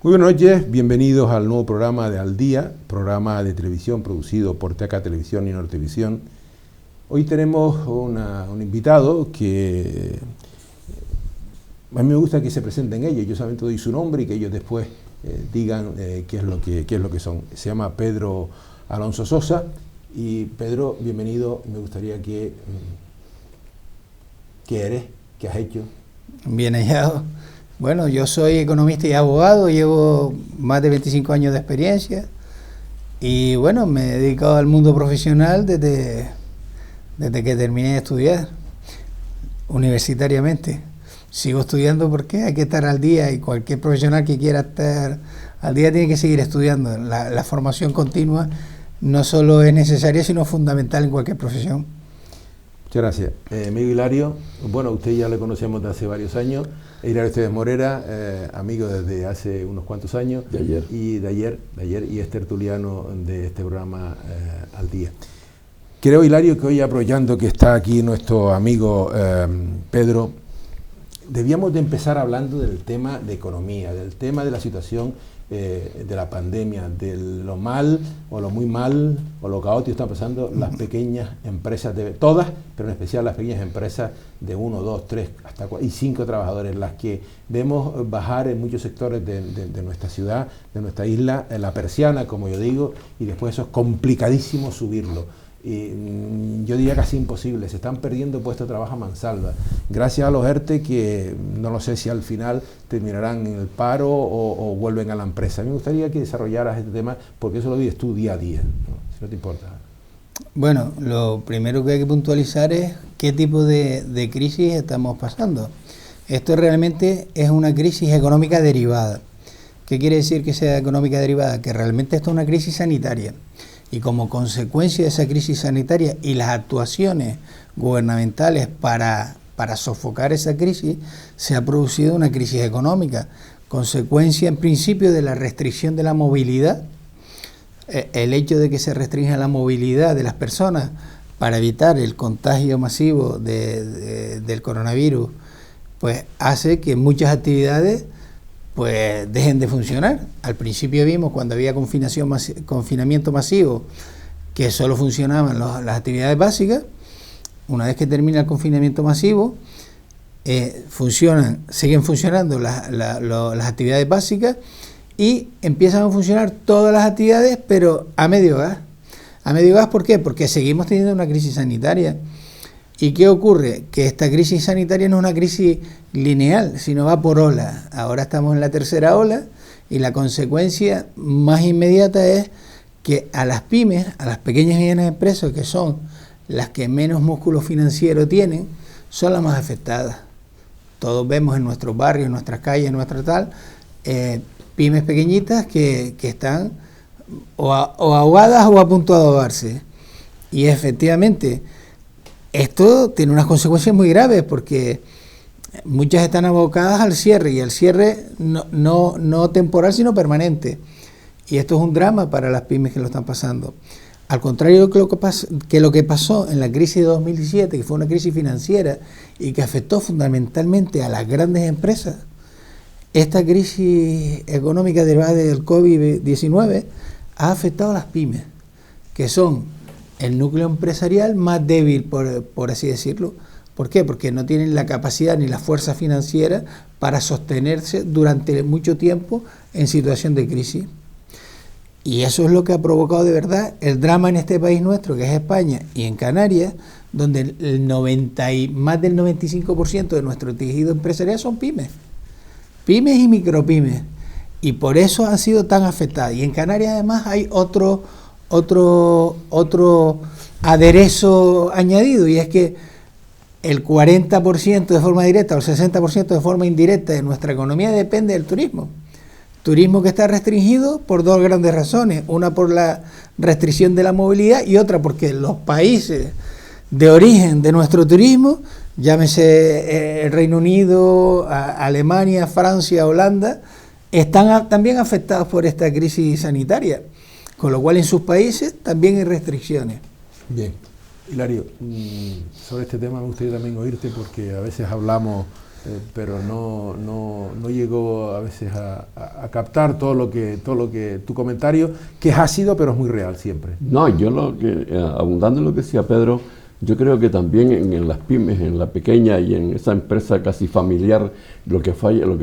Muy buenas noches, bienvenidos al nuevo programa de Al Día, programa de televisión producido por TK Televisión y Nortevisión. Hoy tenemos un invitado que a mí me gusta que se presenten ellos. Yo solamente doy su nombre y que ellos después digan qué es lo que son. Se llama Pedro Alonso Sosa. Y Pedro, bienvenido. Me gustaría que ¿qué eres? ¿Qué has hecho? Bien hallado. Bueno, yo soy economista y abogado, llevo más de 25 años de experiencia y bueno, me he dedicado al mundo profesional desde que terminé de estudiar universitariamente. Sigo estudiando porque hay que estar al día y cualquier profesional que quiera estar al día tiene que seguir estudiando. La formación continua no solo es necesaria, sino fundamental en cualquier profesión. Muchas gracias. Amigo Hilario, bueno, usted ya le conocemos de hace varios años. Hilario Esteves Morera, amigo desde hace unos cuantos años. De ayer. Y de ayer, y es tertuliano de este programa Al Día. Creo, Hilario, que hoy, aprovechando que está aquí nuestro amigo Pedro, debíamos de empezar hablando del tema de economía, del tema de la situación de la pandemia, de lo mal o lo muy mal o lo caótico que están pasando las pequeñas empresas, todas, pero en especial las pequeñas empresas de 1, 2, 3 hasta 4 y 5 trabajadores, las que vemos bajar en muchos sectores de nuestra ciudad, de nuestra isla, la persiana, como yo digo, y después eso es complicadísimo subirlo. Y yo diría casi imposible, se están perdiendo puestos de trabajo a mansalva, gracias a los ERTE que no lo sé si al final terminarán en el paro o vuelven a la empresa. A mí me gustaría que desarrollaras este tema porque eso lo vives tú día a día, ¿no? Si no te importa. Bueno, lo primero que hay que puntualizar es qué tipo de crisis estamos pasando. Esto realmente es una crisis económica derivada. ¿Qué quiere decir que sea económica derivada? Que realmente esto es una crisis sanitaria. Y como consecuencia de esa crisis sanitaria y las actuaciones gubernamentales para sofocar esa crisis, se ha producido una crisis económica, consecuencia en principio de la restricción de la movilidad. El hecho de que se restrinja la movilidad de las personas para evitar el contagio masivo del coronavirus, pues hace que muchas actividades pues dejen de funcionar. Al principio vimos cuando había confinamiento masivo que solo funcionaban las actividades básicas. Una vez que termina el confinamiento masivo, siguen funcionando las actividades básicas y empiezan a funcionar todas las actividades, pero a medio gas. ¿A medio gas por qué? Porque seguimos teniendo una crisis sanitaria. ¿Y qué ocurre? Que esta crisis sanitaria no es una crisis lineal, sino va por ola. Ahora estamos en la tercera ola y la consecuencia más inmediata es que a las pymes, a las pequeñas y medianas empresas, que son las que menos músculo financiero tienen, son las más afectadas. Todos vemos en nuestros barrios, en nuestras calles, en nuestra tal, pymes pequeñitas que están o ahogadas o a punto de ahogarse. Y efectivamente, esto tiene unas consecuencias muy graves porque muchas están abocadas al cierre y el cierre no temporal sino permanente. Y esto es un drama para las pymes que lo están pasando. Al contrario de lo que pasó en la crisis de 2017, que fue una crisis financiera y que afectó fundamentalmente a las grandes empresas, esta crisis económica derivada del COVID-19 ha afectado a las pymes, que son el núcleo empresarial más débil, por así decirlo. ¿Por qué? Porque no tienen la capacidad ni la fuerza financiera para sostenerse durante mucho tiempo en situación de crisis. Y eso es lo que ha provocado de verdad el drama en este país nuestro, que es España, y en Canarias, donde más del 95% de nuestro tejido empresarial son pymes. Pymes y micropymes. Y por eso han sido tan afectadas. Y en Canarias además hay otro aderezo añadido, y es que el 40% de forma directa o el 60% de forma indirecta de nuestra economía depende del turismo. Turismo que está restringido por dos grandes razones, una por la restricción de la movilidad y otra porque los países de origen de nuestro turismo, llámese el Reino Unido, Alemania, Francia, Holanda, están también afectados por esta crisis sanitaria. Con lo cual en sus países también hay restricciones. Bien. Hilario, sobre este tema me gustaría también oírte porque a veces hablamos pero no llego a veces a captar todo lo que tu comentario, que es ácido pero es muy real siempre. No, yo abundando en lo que decía Pedro, yo creo que también en las pymes, en la pequeña y en esa empresa casi familiar, lo que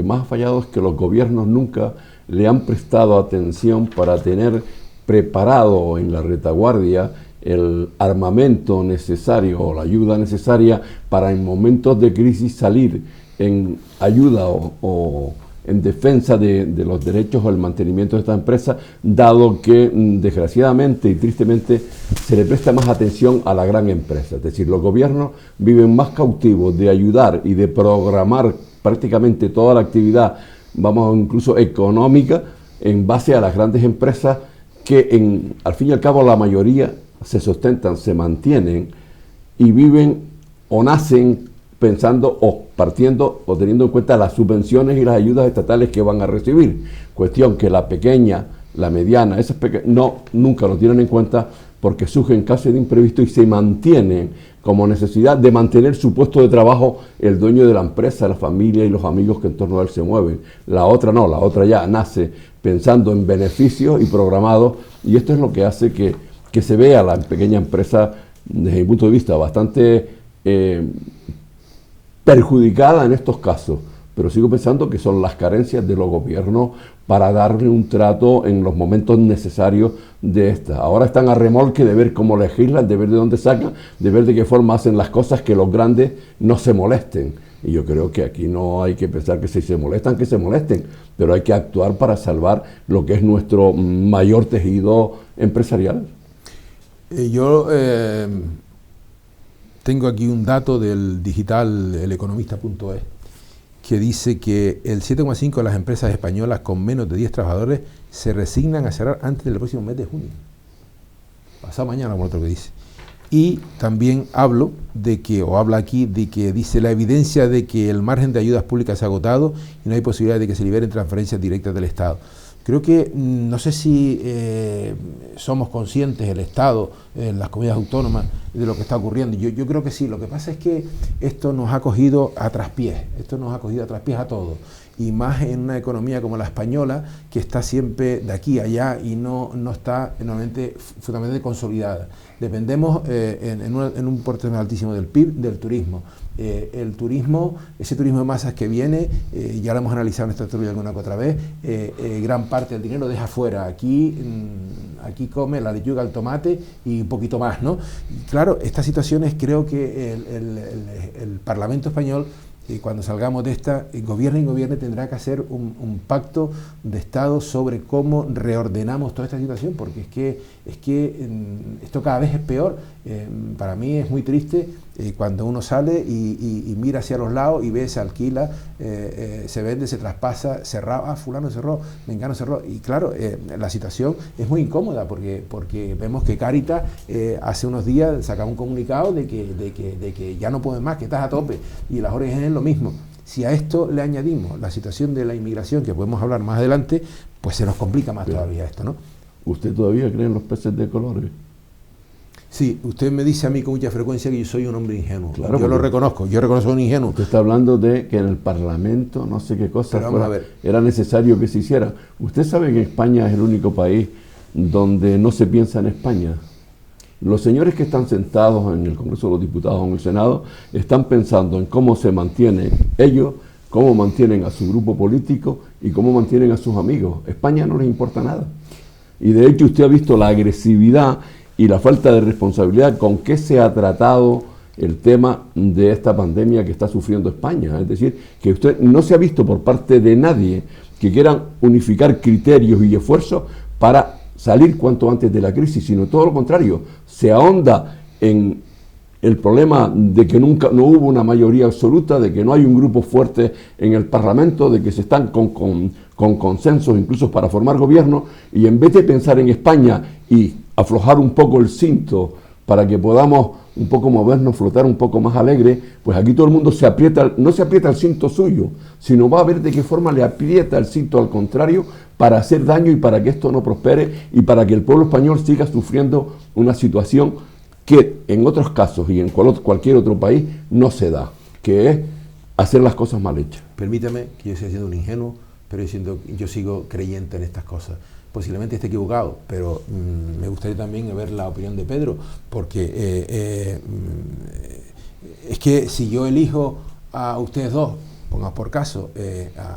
más ha fallado es que los gobiernos nunca le han prestado atención para tener preparado en la retaguardia el armamento necesario o la ayuda necesaria para en momentos de crisis salir en ayuda o en defensa de los derechos o el mantenimiento de esta empresa, dado que desgraciadamente y tristemente se le presta más atención a la gran empresa. Es decir, los gobiernos viven más cautivos de ayudar y de programar prácticamente toda la actividad, vamos, incluso económica, en base a las grandes empresas que al fin y al cabo la mayoría se sustentan, se mantienen y viven o nacen pensando o partiendo o teniendo en cuenta las subvenciones y las ayudas estatales que van a recibir. Cuestión que la pequeña, la mediana, esas nunca lo tienen en cuenta porque surgen casos de imprevisto y se mantienen como necesidad de mantener su puesto de trabajo el dueño de la empresa, la familia y los amigos que en torno a él se mueven. La otra no, la otra ya nace pensando en beneficios y programados, y esto es lo que hace que se vea la pequeña empresa desde mi punto de vista bastante perjudicada en estos casos, pero sigo pensando que son las carencias de los gobiernos para darle un trato en los momentos necesarios de esta. Ahora están a remolque de ver cómo legislan, de ver de dónde sacan, de ver de qué forma hacen las cosas, que los grandes no se molesten. Y yo creo que aquí no hay que pensar que si se molestan, que se molesten, pero hay que actuar para salvar lo que es nuestro mayor tejido empresarial. Yo tengo aquí un dato del digital eleconomista.es que dice que el 7,5% de las empresas españolas con menos de 10 trabajadores se resignan a cerrar antes del próximo mes de junio. Pasado mañana, por otro que dice. Y también habla aquí de que dice la evidencia de que el margen de ayudas públicas se ha agotado y no hay posibilidad de que se liberen transferencias directas del Estado. Creo que, no sé si somos conscientes, el Estado, las comunidades autónomas, de lo que está ocurriendo. Yo creo que sí. Lo que pasa es que esto nos ha cogido a traspiés, a todos. Y más en una economía como la española, que está siempre de aquí a allá y no está enormemente, fundamentalmente consolidada. Dependemos en un porcentaje altísimo del PIB, del turismo. El turismo, ese turismo de masas que viene, ya lo hemos analizado en esta tertulia alguna que otra vez, gran parte del dinero deja fuera. Aquí come la lechuga, el tomate y un poquito más, ¿no? Y claro, estas situaciones creo que el Parlamento español, cuando salgamos de esta, gobierne tendrá que hacer un pacto de Estado sobre cómo reordenamos toda esta situación, porque es que esto cada vez es peor. Para mí es muy triste cuando uno sale y mira hacia los lados y ve, se alquila, se vende, se traspasa, cerrado, fulano cerró, mengano cerró, y claro, la situación es muy incómoda porque vemos que Cáritas hace unos días sacaba un comunicado de que ya no pueden más, que estás a tope, y las ONG es lo mismo. Si a esto le añadimos la situación de la inmigración, que podemos hablar más adelante, pues se nos complica más todavía esto, ¿no? ¿Usted todavía cree en los peces de colores? Sí, usted me dice a mí con mucha frecuencia que yo soy un hombre ingenuo. Claro, yo lo reconozco, yo reconozco un ingenuo. Usted está hablando de que en el Parlamento, no sé qué cosa era necesario que se hiciera. Usted sabe que España es el único país donde no se piensa en España. Los señores que están sentados en el Congreso de los Diputados o en el Senado están pensando en cómo se mantienen ellos, cómo mantienen a su grupo político y cómo mantienen a sus amigos. España no les importa nada. Y de hecho usted ha visto la agresividad y la falta de responsabilidad con que se ha tratado el tema de esta pandemia que está sufriendo España. Es decir, que usted no se ha visto por parte de nadie que quieran unificar criterios y esfuerzos para salir cuanto antes de la crisis, sino todo lo contrario, se ahonda en el problema de que nunca no hubo una mayoría absoluta, de que no hay un grupo fuerte en el Parlamento, de que se están con consensos incluso para formar gobierno, y en vez de pensar en España y aflojar un poco el cinto para que podamos un poco movernos, flotar un poco más alegre, pues aquí todo el mundo no se aprieta el cinto suyo, sino va a ver de qué forma le aprieta el cinto al contrario para hacer daño y para que esto no prospere y para que el pueblo español siga sufriendo una situación que en otros casos y en cualquier otro país no se da, que es hacer las cosas mal hechas. Permítame que yo siga siendo un ingenuo, pero yo sigo creyente en estas cosas. Posiblemente esté equivocado, pero me gustaría también ver la opinión de Pedro, porque es que si yo elijo a ustedes dos, pongamos por caso,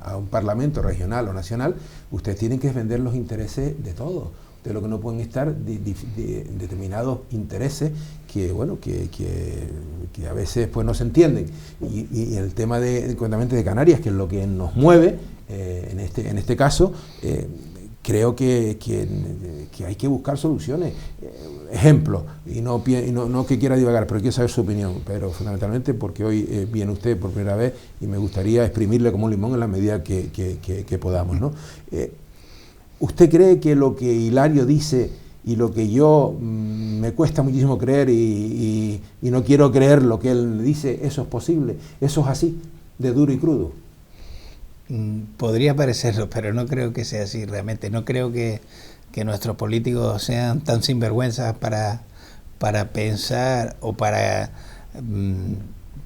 a un parlamento regional o nacional, ustedes tienen que defender los intereses de todos. De lo que no pueden estar determinados intereses que a veces pues no se entienden. Y el tema de Canarias, que es lo que nos mueve en este caso, creo que hay que buscar soluciones. Ejemplo, y no que quiera divagar, pero quiero saber su opinión, pero fundamentalmente porque hoy viene usted por primera vez y me gustaría exprimirle como un limón en la medida que podamos, ¿no? ¿Usted cree que lo que Hilario dice y lo que yo me cuesta muchísimo creer y no quiero creer lo que él dice, eso es posible? ¿Eso es así, de duro y crudo? Podría parecerlo, pero no creo que sea así realmente. No creo que nuestros políticos sean tan sinvergüenzas para pensar o para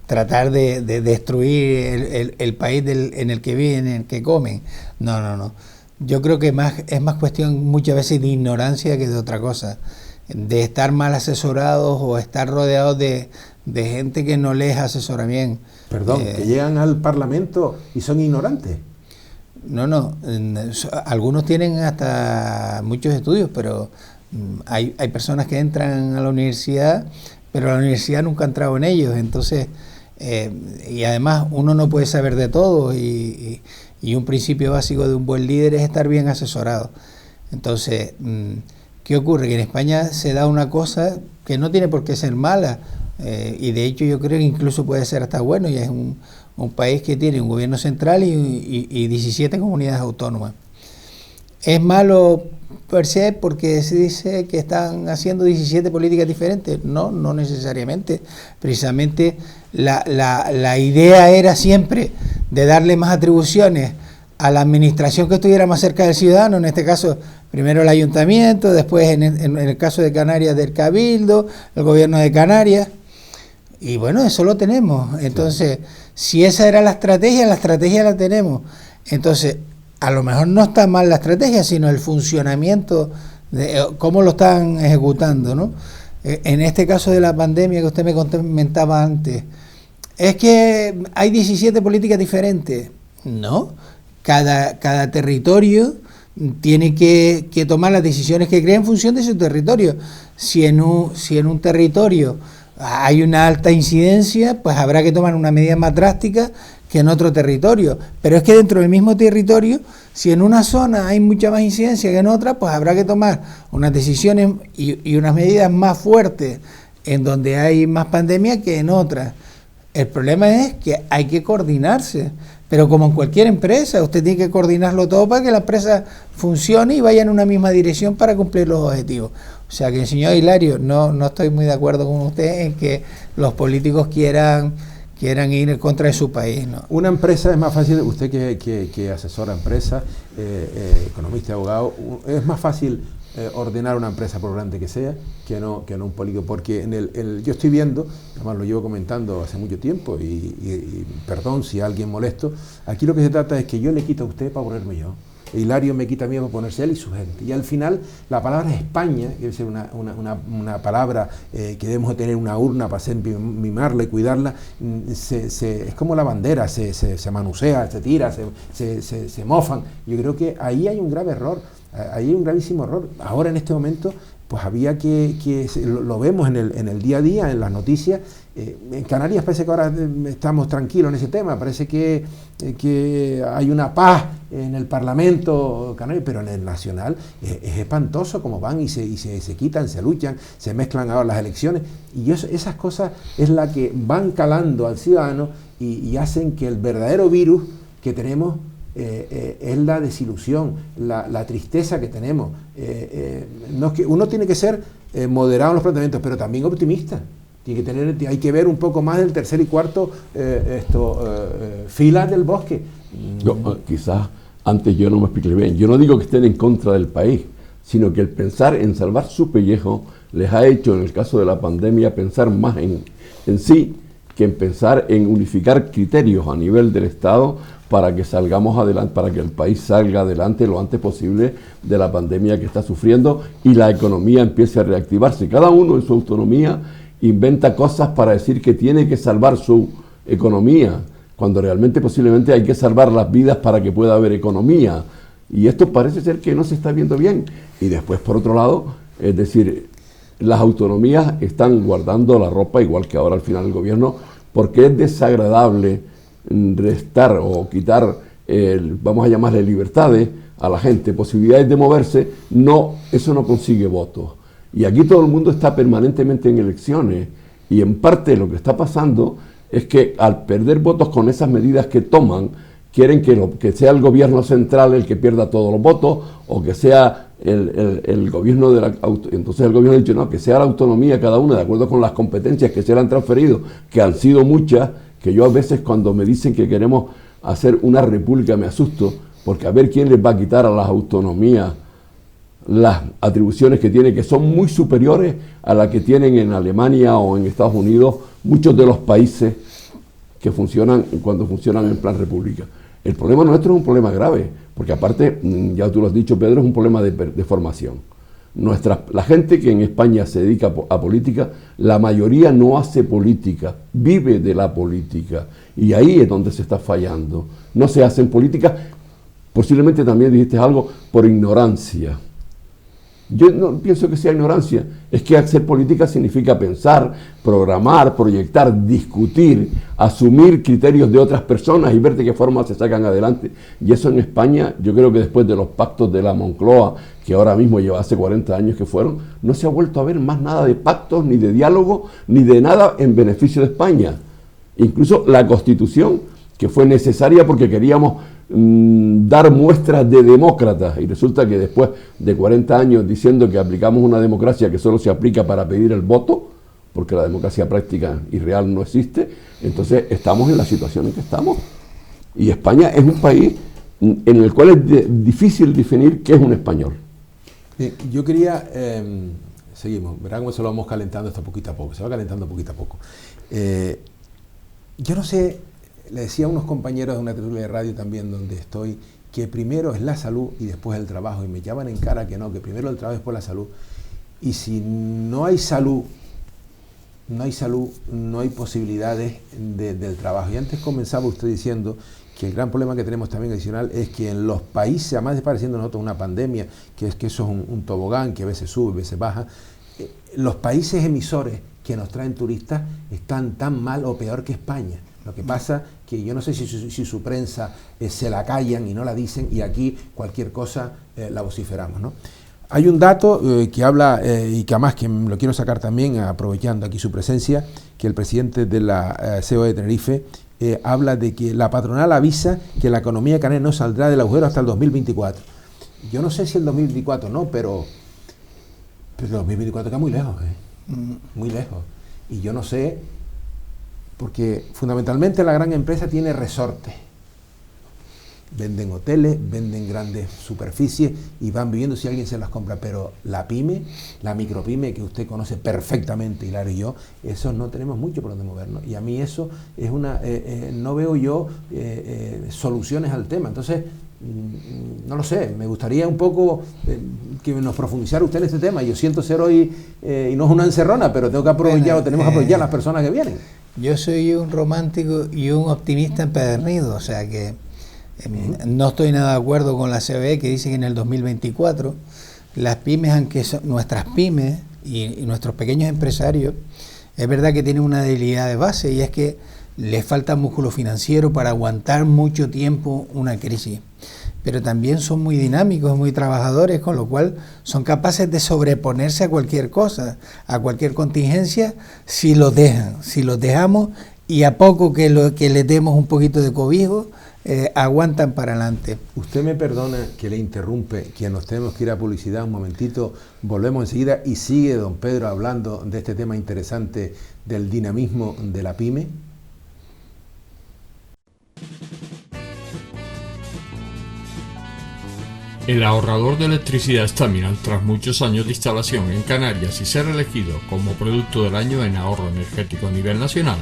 tratar de destruir el país en el que viven, en el que comen. No. Yo creo que es más cuestión muchas veces de ignorancia que de otra cosa, de estar mal asesorados o estar rodeados de gente que no les asesora bien. Perdón, que llegan al Parlamento y son ignorantes. No, algunos tienen hasta muchos estudios, pero hay personas que entran a la universidad, pero la universidad nunca ha entrado en ellos, entonces, y además uno no puede saber de todo, y un principio básico de un buen líder es estar bien asesorado. Entonces, ¿qué ocurre? Que en España se da una cosa que no tiene por qué ser mala, y de hecho yo creo que incluso puede ser hasta bueno, y es un país que tiene un gobierno central y 17 comunidades autónomas. Es malo per se porque se dice que están haciendo 17 políticas diferentes. No necesariamente. Precisamente la idea era siempre de darle más atribuciones a la administración que estuviera más cerca del ciudadano, en este caso primero el ayuntamiento, después en el caso de Canarias del Cabildo, el gobierno de Canarias, y bueno, eso lo tenemos. Entonces, si esa era la estrategia la tenemos. Entonces, a lo mejor no está mal la estrategia, sino el funcionamiento, de cómo lo están ejecutando, ¿no? En este caso de la pandemia que usted me comentaba antes, es que hay 17 políticas diferentes. No, cada territorio tiene que tomar las decisiones que cree en función de su territorio. Si en un territorio hay una alta incidencia, pues habrá que tomar una medida más drástica que en otro territorio. Pero es que dentro del mismo territorio, si en una zona hay mucha más incidencia que en otra, pues habrá que tomar unas decisiones y unas medidas más fuertes en donde hay más pandemia que en otras. El problema es que hay que coordinarse, pero como en cualquier empresa, usted tiene que coordinarlo todo para que la empresa funcione y vaya en una misma dirección para cumplir los objetivos. O sea que, señor Hilario, no estoy muy de acuerdo con usted en que los políticos quieran ir en contra de su país, ¿no? Una empresa es más fácil, usted que asesora empresas, economista, abogado, es más fácil ordenar una empresa por grande que sea que no un político, porque yo estoy viendo, además lo llevo comentando hace mucho tiempo y perdón si a alguien molesto, aquí lo que se trata es que yo le quito a usted para ponerme yo. Hilario me quita a mí para ponerse él y su gente. Y al final la palabra España, que debe ser una palabra que debemos de tener una urna para mimarla y cuidarla, es como la bandera, se manusea, se tira, se mofan. Yo creo que ahí hay un grave error, ahí hay un gravísimo error. Ahora en este momento pues había lo vemos en el día a día, en las noticias. En Canarias parece que ahora estamos tranquilos en ese tema, parece que hay una paz en el Parlamento canario, pero en el nacional es espantoso cómo van y se quitan, se luchan, se mezclan ahora las elecciones, y esas cosas es la que van calando al ciudadano y hacen que el verdadero virus que tenemos es la desilusión, la tristeza que tenemos. No es que uno tiene que ser moderado en los planteamientos, pero también optimista. Hay que ver un poco más el tercer y cuarto filas del bosque. Quizás antes yo no me expliqué bien. Yo no digo que estén en contra del país, sino que el pensar en salvar su pellejo les ha hecho, en el caso de la pandemia, pensar más en sí que en pensar en unificar criterios a nivel del Estado para que salgamos adelante, para que el país salga adelante lo antes posible de la pandemia que está sufriendo y la economía empiece a reactivarse. Cada uno en su autonomía inventa cosas para decir que tiene que salvar su economía, cuando realmente posiblemente hay que salvar las vidas para que pueda haber economía. Y esto parece ser que no se está viendo bien. Y después, por otro lado, es decir, las autonomías están guardando la ropa, igual que ahora al final el gobierno, porque es desagradable restar o quitar, vamos a llamarle libertades a la gente, posibilidades de moverse. No, eso no consigue votos. Y aquí todo el mundo está permanentemente en elecciones. Y en parte lo que está pasando es que al perder votos con esas medidas que toman, quieren que sea el gobierno central el que pierda todos los votos, o que sea el gobierno de la... Entonces el gobierno ha dicho, no, que sea la autonomía cada una, de acuerdo con las competencias que se le han transferido, que han sido muchas, que yo a veces cuando me dicen que queremos hacer una república me asusto, porque a ver quién les va a quitar a las autonomías las atribuciones que tienen, que son muy superiores a las que tienen en Alemania o en Estados Unidos muchos de los países que funcionan cuando funcionan en plan república. El problema nuestro es un problema grave, porque aparte, ya tú lo has dicho, Pedro, es un problema de formación. La gente que en España se dedica a política, la mayoría no hace política, vive de la política, y ahí es donde se está fallando. No se hacen política, posiblemente también dijiste algo, por ignorancia. Yo no pienso que sea ignorancia, es que hacer política significa pensar, programar, proyectar, discutir, asumir criterios de otras personas y ver de qué forma se sacan adelante. Y eso en España, yo creo que después de los pactos de la Moncloa, que ahora mismo lleva hace 40 años que fueron, no se ha vuelto a ver más nada de pactos, ni de diálogo, ni de nada en beneficio de España. Incluso la Constitución, que fue necesaria porque queríamos dar muestras de demócratas, y resulta que después de 40 años diciendo que aplicamos una democracia que solo se aplica para pedir el voto, porque la democracia práctica y real no existe, entonces estamos en la situación en que estamos. Y España es un país en el cual es difícil definir qué es un español. Bien, yo quería, seguimos, verán cómo se lo vamos calentando esto poquito a poco, se va calentando poquito a poco. Yo no sé, le decía a unos compañeros de una tertulia de radio también donde estoy, que primero es la salud y después el trabajo, y me llaman en cara que no, que primero el trabajo y después la salud. Y si no hay salud, no hay posibilidades del trabajo. Y antes comenzaba usted diciendo que el gran problema que tenemos también adicional es que en los países, además de pareciendo nosotros una pandemia, que es que eso es un tobogán que a veces sube, a veces baja, los países emisores que nos traen turistas están tan mal o peor que España. Lo que pasa que yo no sé si su prensa se la callan y no la dicen, y aquí cualquier cosa la vociferamos, ¿no? Hay un dato que habla, y que además que lo quiero sacar también, aprovechando aquí su presencia, que el presidente de la CEO de Tenerife habla de que la patronal avisa que la economía canaria no saldrá del agujero hasta el 2024. Yo no sé si el 2024 no, pero el 2024 está muy lejos, muy lejos. Y yo no sé, porque fundamentalmente la gran empresa tiene resortes. Venden hoteles, venden grandes superficies y van viviendo si alguien se las compra, pero la pyme, la micropyme que usted conoce perfectamente, Hilario y yo, eso no tenemos mucho por donde movernos, y a mí eso es no veo yo soluciones al tema. Entonces, no lo sé, me gustaría un poco que nos profundizara usted en este tema. Yo siento ser hoy, y no es una encerrona, pero tengo que aprovechar, tenemos que aprovechar las personas que vienen. Yo soy un romántico y un optimista empedernido, o sea que no estoy nada de acuerdo con la CBE que dice que en el 2024 las pymes, aunque son nuestras pymes y nuestros pequeños empresarios, es verdad que tienen una debilidad de base, y es que les falta músculo financiero para aguantar mucho tiempo una crisis, pero también son muy dinámicos, muy trabajadores, con lo cual son capaces de sobreponerse a cualquier cosa, a cualquier contingencia, si los dejamos, y a poco que les demos un poquito de cobijo, aguantan para adelante. Usted me perdona que le interrumpe, que nos tenemos que ir a publicidad un momentito, volvemos enseguida y sigue don Pedro hablando de este tema interesante del dinamismo de la pyme. El ahorrador de electricidad Staminal, tras muchos años de instalación en Canarias y ser elegido como producto del año en ahorro energético a nivel nacional,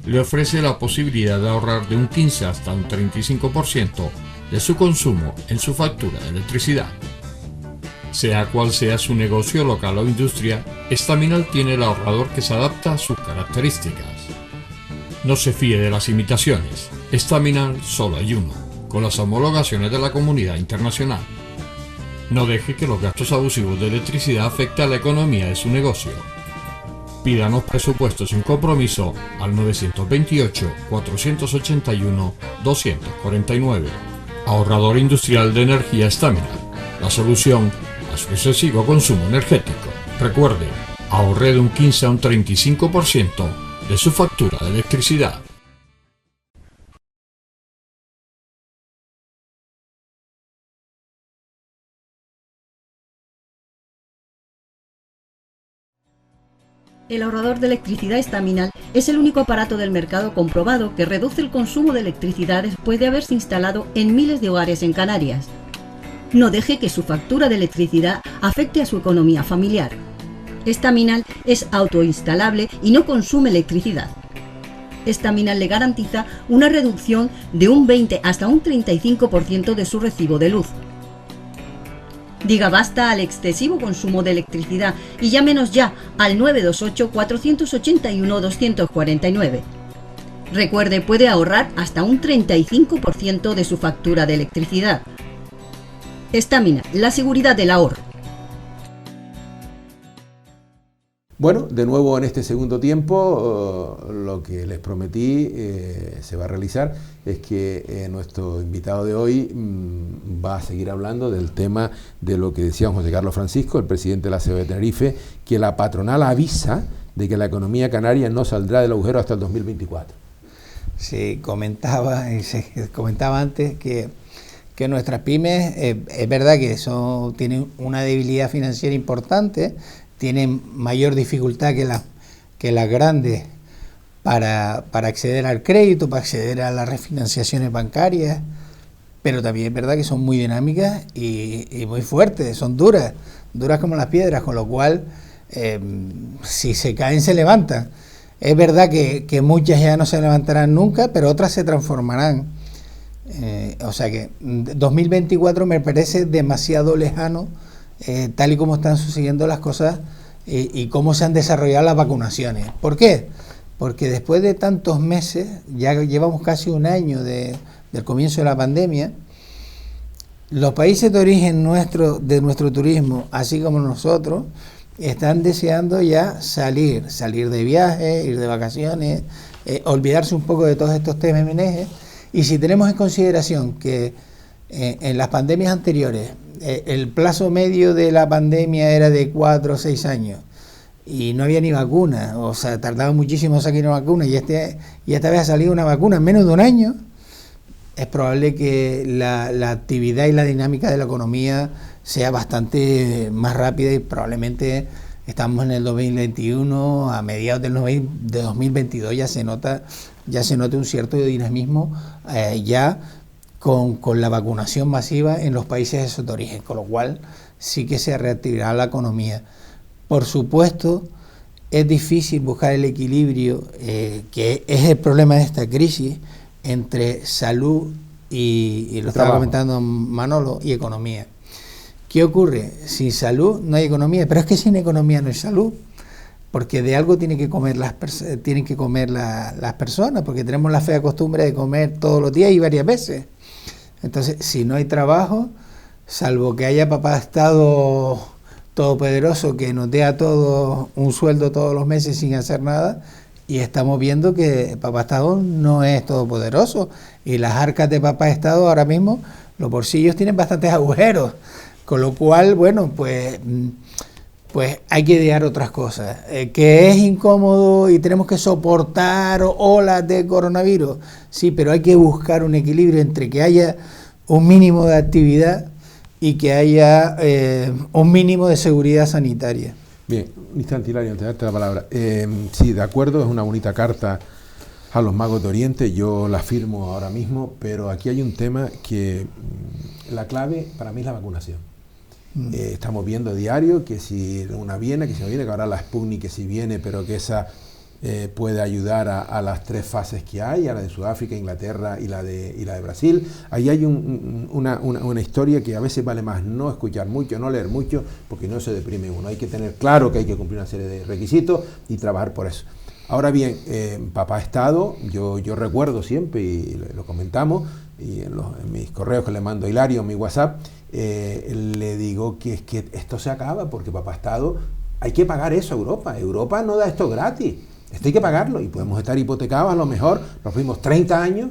le ofrece la posibilidad de ahorrar de un 15 hasta un 35% de su consumo en su factura de electricidad. Sea cual sea su negocio local o industria, Estaminal tiene el ahorrador que se adapta a sus características. No se fíe de las imitaciones. Estaminal solo hay uno, con las homologaciones de la comunidad internacional. No deje que los gastos abusivos de electricidad afecten a la economía de su negocio. Pídanos presupuestos sin compromiso al 928-481-249. Ahorrador industrial de energía Estaminal. La solución a su excesivo consumo energético. Recuerde, ahorre de un 15 a un 35% de su factura de electricidad. El ahorrador de electricidad Estaminal es el único aparato del mercado comprobado que reduce el consumo de electricidad después de haberse instalado en miles de hogares en Canarias. No deje que su factura de electricidad afecte a su economía familiar. Estaminal es autoinstalable y no consume electricidad. Estaminal le garantiza una reducción de un 20 hasta un 35% de su recibo de luz. Diga basta al excesivo consumo de electricidad y llámenos ya al 928-481-249. Recuerde, puede ahorrar hasta un 35% de su factura de electricidad. Estaminal, la seguridad del ahorro. Bueno, de nuevo en este segundo tiempo, lo que les prometí se va a realizar, es que nuestro invitado de hoy va a seguir hablando del tema de lo que decía José Carlos Francisco, el presidente de la COE de Tenerife, que la patronal avisa de que la economía canaria no saldrá del agujero hasta el 2024. Se comentaba antes que nuestras pymes, es verdad que tienen una debilidad financiera importante, tienen mayor dificultad que las grandes para acceder al crédito, para acceder a las refinanciaciones bancarias, pero también es verdad que son muy dinámicas y muy fuertes, son duras como las piedras, con lo cual si se caen se levantan. Es verdad que muchas ya no se levantarán nunca, pero otras se transformarán. O sea que 2024 me parece demasiado lejano, tal y como están sucediendo las cosas y cómo se han desarrollado las vacunaciones. ¿Por qué? Porque después de tantos meses, ya llevamos casi un año del comienzo de la pandemia, los países de origen de nuestro turismo, así como nosotros, están deseando ya salir de viaje, ir de vacaciones, olvidarse un poco de todos estos temas menejes. Y si tenemos en consideración que en las pandemias anteriores el plazo medio de la pandemia era de 4 o 6 años y no había ni vacuna, o sea, tardaba muchísimo salir una vacuna y esta vez ha salido una vacuna en menos de un año, es probable que la actividad y la dinámica de la economía sea bastante más rápida y probablemente estamos en el 2021, a mediados de 2022 ya se note un cierto dinamismo ya con la vacunación masiva en los países de origen, con lo cual sí que se reactivará la economía. Por supuesto, es difícil buscar el equilibrio, que es el problema de esta crisis, entre salud y lo estaba comentando Manolo, y economía. ¿Qué ocurre? Sin salud no hay economía, pero es que sin economía no hay salud, porque de algo tienen que comer las personas, porque tenemos la fea costumbre de comer todos los días y varias veces. Entonces, si no hay trabajo, salvo que haya papá Estado todopoderoso que nos dé a todos un sueldo todos los meses sin hacer nada, y estamos viendo que papá Estado no es todopoderoso, y las arcas de papá Estado ahora mismo, los bolsillos tienen bastantes agujeros, con lo cual, bueno, pues hay que idear otras cosas, que es incómodo y tenemos que soportar olas de coronavirus, sí, pero hay que buscar un equilibrio entre que haya un mínimo de actividad y que haya un mínimo de seguridad sanitaria. Bien, un instante, Hilario, antes de darte la palabra. Sí, de acuerdo, es una bonita carta a los magos de Oriente, yo la firmo ahora mismo, pero aquí hay un tema que la clave para mí es la vacunación. Estamos viendo a diario que si una viene, que si no viene, que ahora la Sputnik que si viene, pero que esa puede ayudar a las 3 fases que hay, a la de Sudáfrica, Inglaterra y la de Brasil. Ahí hay una historia que a veces vale más no escuchar mucho, no leer mucho, porque no se deprime uno. Hay que tener claro que hay que cumplir una serie de requisitos y trabajar por eso. Ahora bien, papá Estado, yo recuerdo siempre, y lo comentamos, y en mis correos que le mando a Hilario, en mi WhatsApp, le digo que es que esto se acaba, porque papá Estado, hay que pagar eso a Europa. Europa no da esto gratis. Esto hay que pagarlo, y podemos estar hipotecados a lo mejor los próximos 30 años,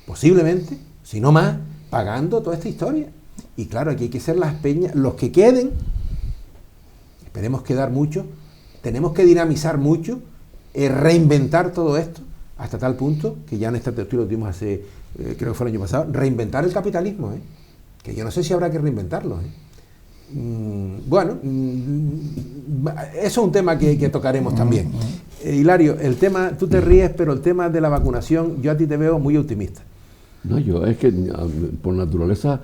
posiblemente, si no más, pagando toda esta historia. Y claro, aquí hay que ser las peñas, los que queden, esperemos quedar mucho, tenemos que dinamizar mucho, reinventar todo esto, hasta tal punto, que ya en esta tertulia lo dimos hace, creo que fue el año pasado, reinventar el capitalismo, que yo no sé si habrá que reinventarlo. Bueno, eso es un tema que tocaremos también. Hilario, el tema, tú te ríes, pero el tema de la vacunación, yo a ti te veo muy optimista. No, yo es que por naturaleza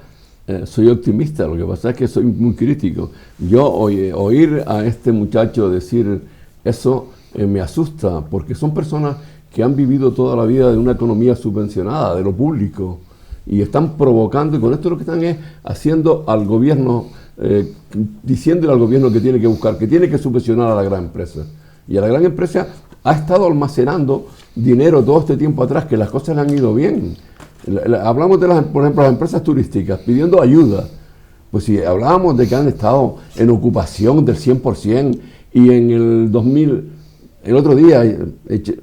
soy optimista, lo que pasa es que soy muy crítico. Yo oír a este muchacho decir eso me asusta, porque son personas que han vivido toda la vida de una economía subvencionada, de lo público, y están provocando, y con esto lo que están es haciendo al gobierno, diciéndole al gobierno que tiene que buscar, que tiene que subvencionar a la gran empresa. Y a la gran empresa ha estado almacenando dinero todo este tiempo atrás, que las cosas le han ido bien. Hablamos de, por ejemplo, las empresas turísticas pidiendo ayuda. Pues si hablábamos de que han estado en ocupación del 100%, y en el 2000, el otro día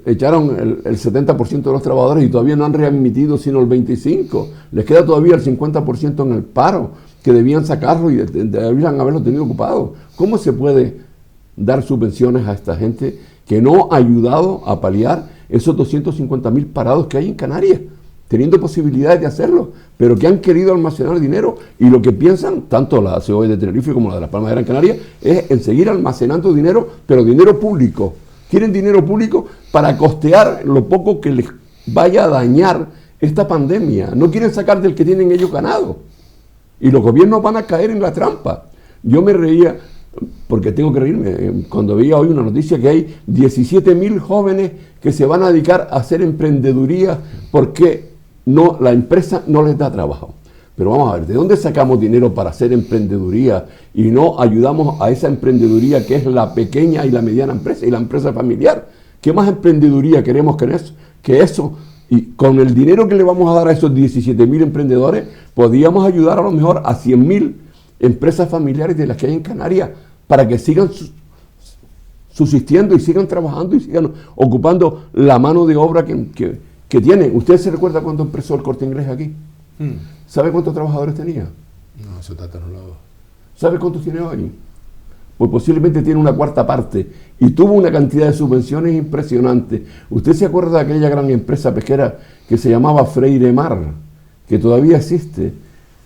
echaron el 70% de los trabajadores y todavía no han readmitido sino el 25%. Les queda todavía el 50% en el paro, que debían sacarlo y debían haberlo tenido ocupado. ¿Cómo se puede dar subvenciones a esta gente que no ha ayudado a paliar esos 250.000 parados que hay en Canarias, teniendo posibilidades de hacerlo, pero que han querido almacenar dinero, y lo que piensan, tanto la COE de Tenerife como la de Las Palmas de Gran Canaria, es en seguir almacenando dinero, pero dinero público. Quieren dinero público para costear lo poco que les vaya a dañar esta pandemia. No quieren sacar del que tienen ellos ganado. Y los gobiernos van a caer en la trampa. Yo me reía, porque tengo que reírme, cuando veía hoy una noticia que hay 17.000 jóvenes que se van a dedicar a hacer emprendeduría porque la empresa no les da trabajo. Pero vamos a ver, ¿de dónde sacamos dinero para hacer emprendeduría y no ayudamos a esa emprendeduría que es la pequeña y la mediana empresa y la empresa familiar? ¿Qué más emprendeduría queremos que eso? Y con el dinero que le vamos a dar a esos 17.000 emprendedores, podríamos ayudar a lo mejor a 100.000 empresas familiares de las que hay en Canarias, para que sigan subsistiendo y sigan trabajando y sigan ocupando la mano de obra que tienen. ¿Usted se recuerda cuando empezó el Corte Inglés aquí? ¿Sabe cuántos trabajadores tenía? No, eso dato no lo... ¿Sabe cuántos tiene hoy? Pues posiblemente tiene una cuarta parte, y tuvo una cantidad de subvenciones impresionante. ¿Usted se acuerda de aquella gran empresa pesquera que se llamaba Freire Mar, que todavía existe?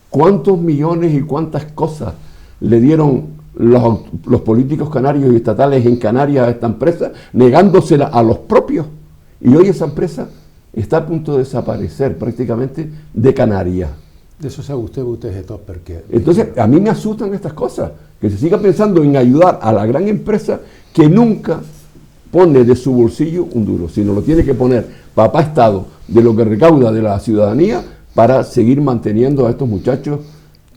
¿Cuántos millones y cuántas cosas le dieron los políticos canarios y estatales en Canarias a esta empresa, negándosela a los propios? Y hoy esa empresa está a punto de desaparecer prácticamente de Canarias. De eso sabe usted es Topper. Entonces, a mí me asustan estas cosas, que se siga pensando en ayudar a la gran empresa que nunca pone de su bolsillo un duro, sino lo tiene que poner papá Estado de lo que recauda de la ciudadanía para seguir manteniendo a estos muchachos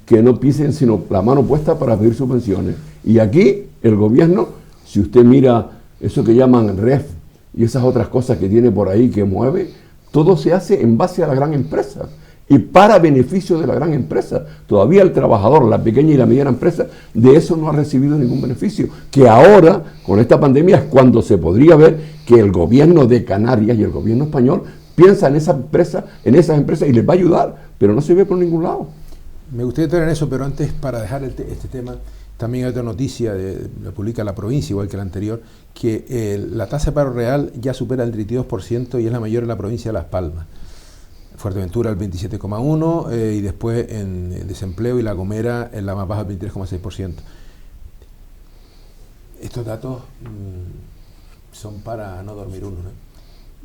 que no pisen sino la mano puesta para pedir subvenciones. Y aquí el gobierno, si usted mira eso que llaman REF y esas otras cosas que tiene por ahí que mueve, todo se hace en base a la gran empresa y para beneficio de la gran empresa. Todavía el trabajador, la pequeña y la mediana empresa, de eso no ha recibido ningún beneficio, que ahora con esta pandemia es cuando se podría ver que el gobierno de Canarias y el gobierno español piensa en esas empresas y les va a ayudar, pero no se ve por ningún lado. Me gustaría entrar en eso, pero antes, para dejar este tema, también hay otra noticia, la publica La Provincia, igual que la anterior, que la tasa de paro real ya supera el 32% y es la mayor en la provincia de Las Palmas. Fuerteventura el 27,1% y después en desempleo y La Gomera en la más baja el 23,6%. Estos datos son para no dormir uno, ¿no?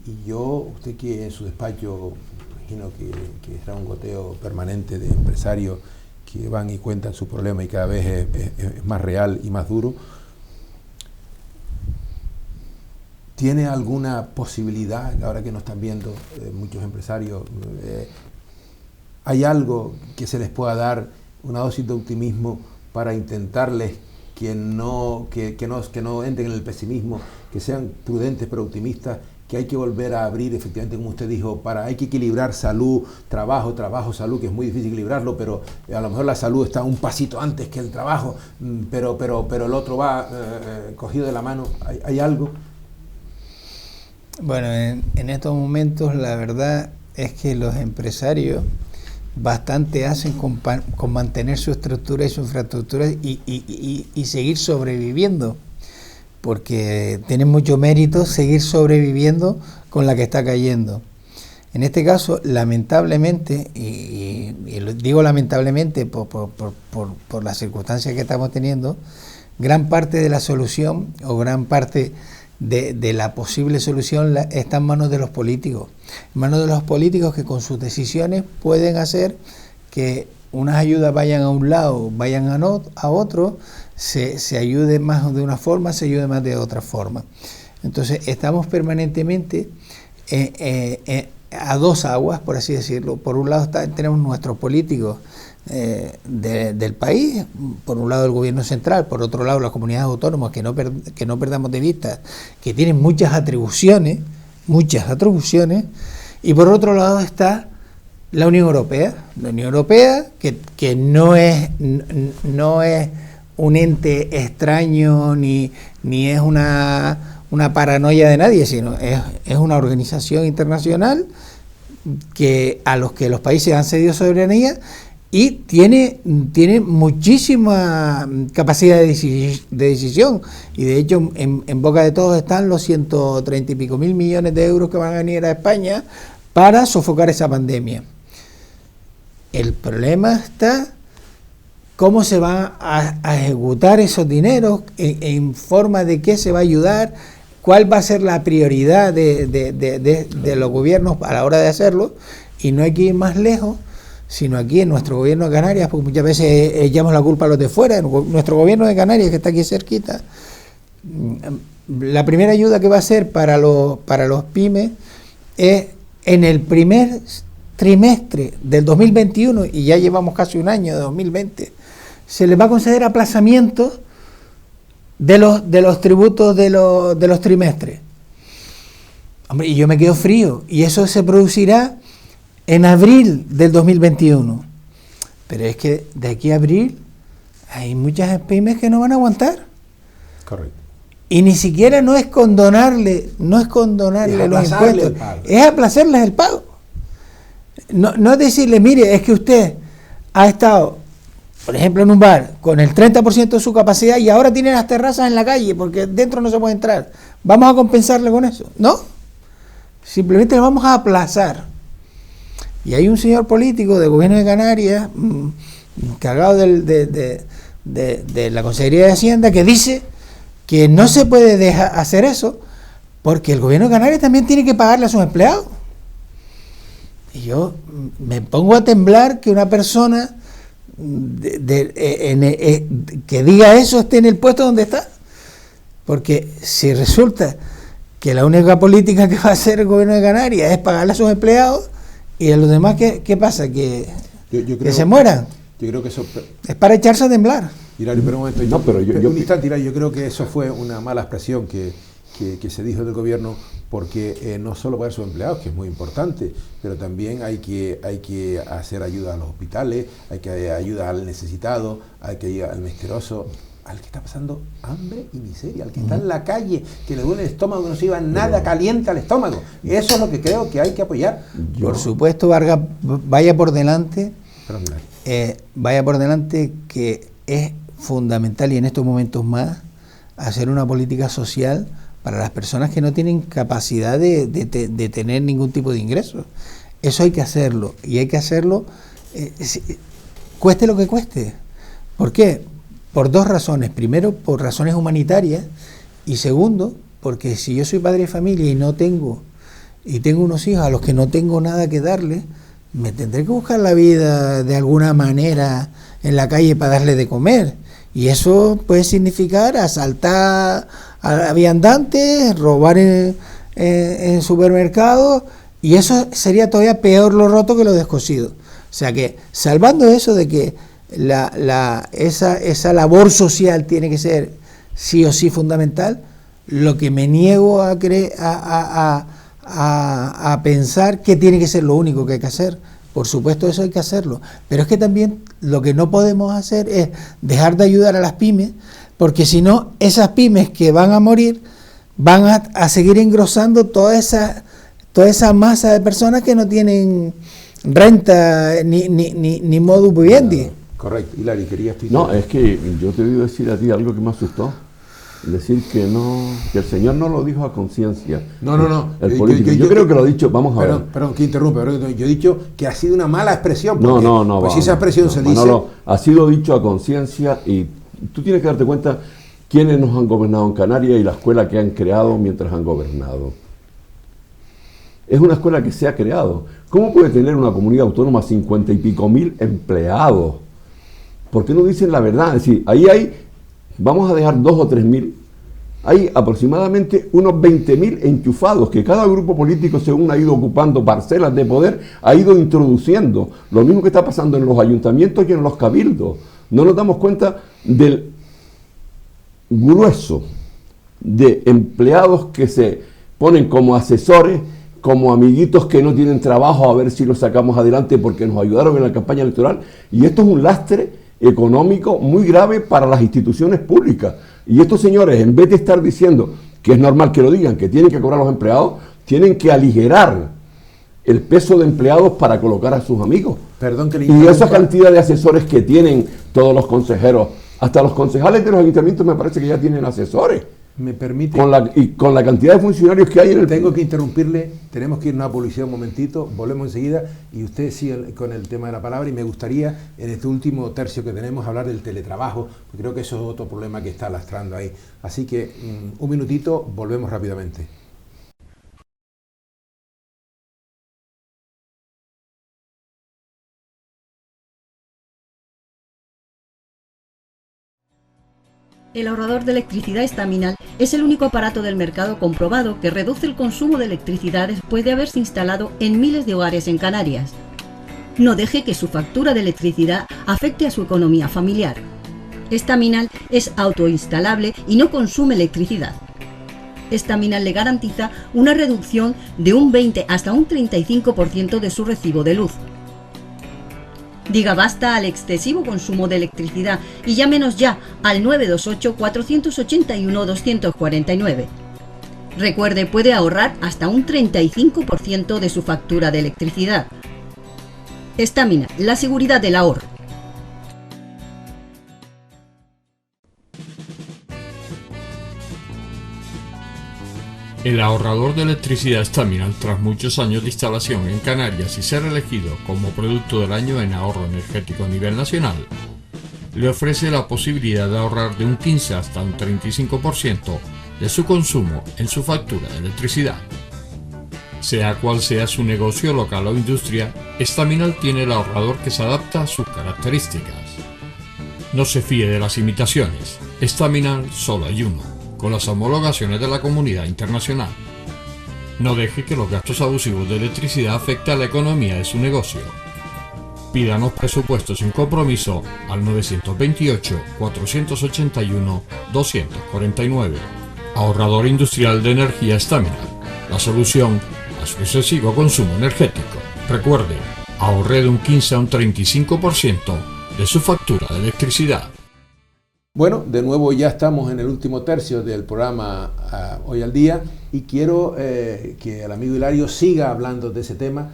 Y usted que en su despacho, imagino que será un goteo permanente de empresarios que van y cuentan su problema y cada vez es más real y más duro. ¿tiene alguna posibilidad, ahora que nos están viendo muchos empresarios, hay algo que se les pueda dar, una dosis de optimismo para intentarles que no entren en el pesimismo, que sean prudentes pero optimistas, que hay que volver a abrir, efectivamente, como usted dijo, hay que equilibrar salud, trabajo, salud, que es muy difícil equilibrarlo, pero a lo mejor la salud está un pasito antes que el trabajo, pero el otro va cogido de la mano? ¿Hay algo? Bueno, en estos momentos la verdad es que los empresarios bastante hacen con mantener su estructura y su infraestructura y seguir sobreviviendo, porque tiene mucho mérito seguir sobreviviendo con la que está cayendo. En este caso, lamentablemente, y digo lamentablemente por las circunstancias que estamos teniendo, gran parte de la solución o gran parte de la posible solución está en manos de los políticos. En manos de los políticos, que con sus decisiones pueden hacer que unas ayudas vayan a un lado, vayan a otro, se ayude más de una forma, se ayude más de otra forma. Entonces estamos permanentemente a dos aguas, por así decirlo. Por un lado tenemos nuestros políticos del país, por un lado el gobierno central, por otro lado las comunidades autónomas, que no perdamos de vista que tienen muchas atribuciones, y por otro lado está la Unión Europea, que no es un ente extraño ni es una paranoia de nadie, sino es una organización internacional a los que los países han cedido soberanía y tiene muchísima capacidad de decisión, y de hecho en boca de todos están los 130 y pico mil millones de euros que van a venir a España para sofocar esa pandemia. El problema está cómo se van a ejecutar esos dineros, en forma de qué se va a ayudar, cuál va a ser la prioridad de los gobiernos a la hora de hacerlo. Y no hay que ir más lejos, sino aquí en nuestro gobierno de Canarias, porque muchas veces echamos la culpa a los de fuera. Nuestro gobierno de Canarias, que está aquí cerquita, la primera ayuda que va a hacer para los pymes es en el primer trimestre del 2021, y ya llevamos casi un año de 2020, se les va a conceder aplazamientos de los tributos de los trimestres. Hombre, y yo me quedo frío, y eso se producirá en abril del 2021. Pero es que de aquí a abril hay muchas pymes que no van a aguantar. Correcto. Y ni siquiera no es condonarle los impuestos, es aplazarles el pago. No es decirle, mire, es que usted ha estado, por ejemplo, en un bar con el 30% de su capacidad y ahora tiene las terrazas en la calle porque dentro no se puede entrar. ¿Vamos a compensarle con eso? No. Simplemente le vamos a aplazar. Y hay un señor político del gobierno de Canarias, encargado de la Consejería de Hacienda, que dice que no se puede dejar hacer eso porque el gobierno de Canarias también tiene que pagarle a sus empleados. Y yo me pongo a temblar que una persona que diga eso esté en el puesto donde está, porque si resulta que la única política que va a hacer el gobierno de Canarias es pagarle a sus empleados, y a los demás, ¿qué pasa? Que se mueran. Yo creo que eso es para echarse a temblar. Hilario, pero un momento, un instante, Hilario, yo creo que eso fue una mala expresión que se dijo del gobierno, porque no solo para sus empleados, que es muy importante, pero también hay que hacer ayuda a los hospitales, hay que ayuda al necesitado, hay que ayuda al menesteroso, al que está pasando hambre y miseria, al que está en la calle, que le duele el estómago, que no se lleva nada caliente al estómago. Eso es lo que creo que hay que apoyar. Por supuesto, Vargas, vaya por delante que es fundamental, y en estos momentos más, hacer una política social para las personas que no tienen capacidad de tener ningún tipo de ingresos. Eso hay que hacerlo, y hay que hacerlo cueste lo que cueste. ¿Por qué? Por dos razones. Primero, por razones humanitarias, y segundo, porque si yo soy padre de familia y tengo unos hijos a los que no tengo nada que darles, me tendré que buscar la vida de alguna manera en la calle para darle de comer, y eso puede significar asaltar viandantes, robar en supermercados, y eso sería todavía peor lo roto que lo descosido. O sea que, salvando eso de que esa labor social tiene que ser sí o sí fundamental, lo que me niego a pensar que tiene que ser lo único que hay que hacer. Por supuesto, eso hay que hacerlo, pero es que también lo que no podemos hacer es dejar de ayudar a las pymes, porque si no, esas pymes que van a morir van a seguir engrosando toda esa masa de personas que no tienen renta ni modus vivendi. Correcto. Hilario, querías explicar. No, es que yo te voy a decir a ti algo que me asustó. Decir que el Señor no lo dijo a conciencia. No. El político. Yo creo que lo ha dicho, vamos a ver. Perdón, que interrumpe, pero yo he dicho que ha sido una mala expresión. No. Pues si esa expresión se dice... Manolo, ha sido dicho a conciencia, y tú tienes que darte cuenta quiénes nos han gobernado en Canarias y la escuela que han creado mientras han gobernado. Es una escuela que se ha creado. ¿Cómo puede tener una comunidad autónoma 50 y pico mil empleados? ¿Por qué no dicen la verdad? Es decir, ahí hay... Vamos a dejar 2 o 3 mil. Hay aproximadamente unos 20.000 enchufados que cada grupo político, según ha ido ocupando parcelas de poder, ha ido introduciendo. Lo mismo que está pasando en los ayuntamientos y en los cabildos. No nos damos cuenta del grueso de empleados que se ponen como asesores, como amiguitos que no tienen trabajo, a ver si los sacamos adelante porque nos ayudaron en la campaña electoral. Y esto es un lastre económico muy grave para las instituciones públicas. Y estos señores, en vez de estar diciendo que es normal que lo digan, que tienen que cobrar los empleados, tienen que aligerar el peso de empleados para colocar a sus amigos. Perdón que le y esa cantidad de asesores que tienen todos los consejeros, hasta los concejales de los ayuntamientos me parece que ya tienen asesores. Me permite... Con la cantidad de funcionarios que hay en el... Tengo que interrumpirle, tenemos que irnos a publicidad un momentito, volvemos enseguida y usted sigue con el tema de la palabra, y me gustaría en este último tercio que tenemos hablar del teletrabajo, porque creo que eso es otro problema que está lastrando ahí. Así que un minutito, volvemos rápidamente. El ahorrador de electricidad estaminal es el único aparato del mercado comprobado que reduce el consumo de electricidad después de haberse instalado en miles de hogares en Canarias. No deje que su factura de electricidad afecte a su economía familiar. Estaminal es autoinstalable y no consume electricidad. Estaminal le garantiza una reducción de un 20 hasta un 35% de su recibo de luz. Diga basta al excesivo consumo de electricidad y llámenos ya al 928-481-249. Recuerde, puede ahorrar hasta un 35% de su factura de electricidad. Estaminal, la seguridad del ahorro. El ahorrador de electricidad Estaminal, tras muchos años de instalación en Canarias y ser elegido como producto del año en ahorro energético a nivel nacional, le ofrece la posibilidad de ahorrar de un 15 hasta un 35% de su consumo en su factura de electricidad. Sea cual sea su negocio local o industria, Estaminal tiene el ahorrador que se adapta a sus características. No se fíe de las imitaciones, Estaminal solo hay uno, con las homologaciones de la comunidad internacional. No deje que los gastos abusivos de electricidad afecten a la economía de su negocio. Pídanos presupuestos sin compromiso al 928-481-249. Ahorrador industrial de energía Estaminal, la solución a su excesivo consumo energético. Recuerde, ahorre de un 15 a un 35% de su factura de electricidad. Bueno, de nuevo ya estamos en el último tercio del programa Hoy al Día, y quiero que el amigo Hilario siga hablando de ese tema,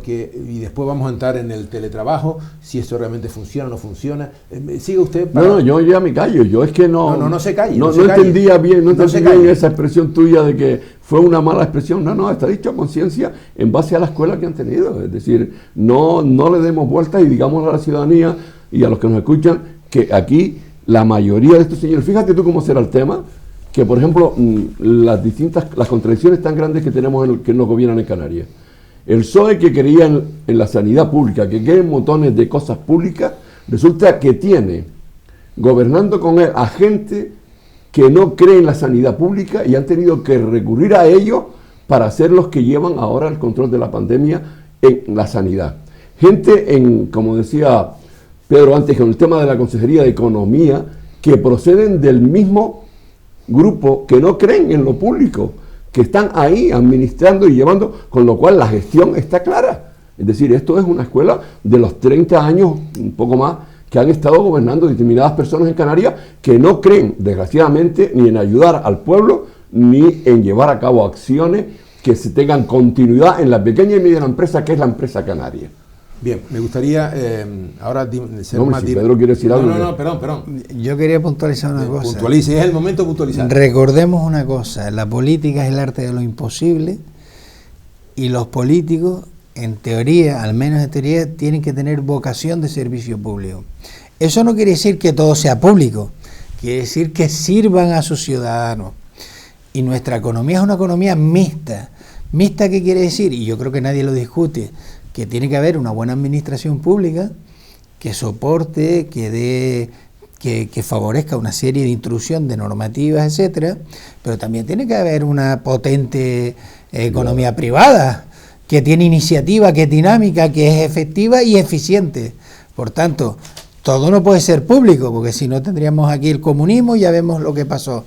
y después vamos a entrar en el teletrabajo, si esto realmente funciona o no funciona. Siga usted. No, yo ya me callo, yo es que no se calle. No entendía bien, esa expresión tuya de que fue una mala expresión. No, está dicho a conciencia en base a la escuela que han tenido. Es decir, no le demos vueltas y digamos a la ciudadanía y a los que nos escuchan que aquí la mayoría de estos señores, fíjate tú cómo será el tema, que por ejemplo las contradicciones tan grandes que tenemos que nos gobiernan en Canarias. El PSOE, que creía en la sanidad pública, que cree en montones de cosas públicas, resulta que tiene gobernando con él a gente que no creen en la sanidad pública y han tenido que recurrir a ellos para ser los que llevan ahora el control de la pandemia en la sanidad. Gente, como decía Pedro antes, con el tema de la Consejería de Economía, que proceden del mismo grupo que no creen en lo público, que están ahí administrando y llevando, con lo cual la gestión está clara. Es decir, esto es una escuela de los 30 años, un poco más, que han estado gobernando determinadas personas en Canarias que no creen, desgraciadamente, ni en ayudar al pueblo, ni en llevar a cabo acciones que se tengan continuidad en la pequeña y mediana empresa, que es la empresa canaria. Bien, me gustaría ahora ser no, más... Si Pedro quiere decir algo... No, perdón. Yo quería puntualizar una cosa. Puntualice, es el momento de puntualizar. Recordemos una cosa, la política es el arte de lo imposible y los políticos, en teoría, al menos en teoría, tienen que tener vocación de servicio público. Eso no quiere decir que todo sea público, quiere decir que sirvan a sus ciudadanos. Y nuestra economía es una economía mixta. ¿Mixta qué quiere decir? Y yo creo que nadie lo discute, que tiene que haber una buena administración pública que soporte, que favorezca una serie de instrucción de normativas, etcétera, pero también tiene que haber una potente economía privada que tiene iniciativa, que es dinámica, que es efectiva y eficiente. Por tanto, todo no puede ser público, porque si no tendríamos aquí el comunismo y ya vemos lo que pasó.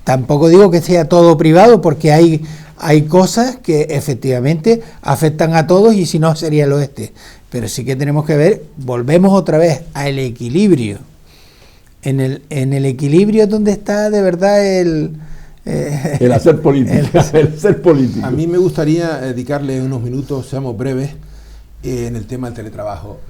Tampoco digo que sea todo privado, porque hay cosas que efectivamente afectan a todos y si no sería el oeste. Pero sí que tenemos que ver, volvemos otra vez al equilibrio. En el equilibrio donde está de verdad el hacer política, el ser político. A mí me gustaría dedicarle unos minutos, seamos breves, en el tema del teletrabajo.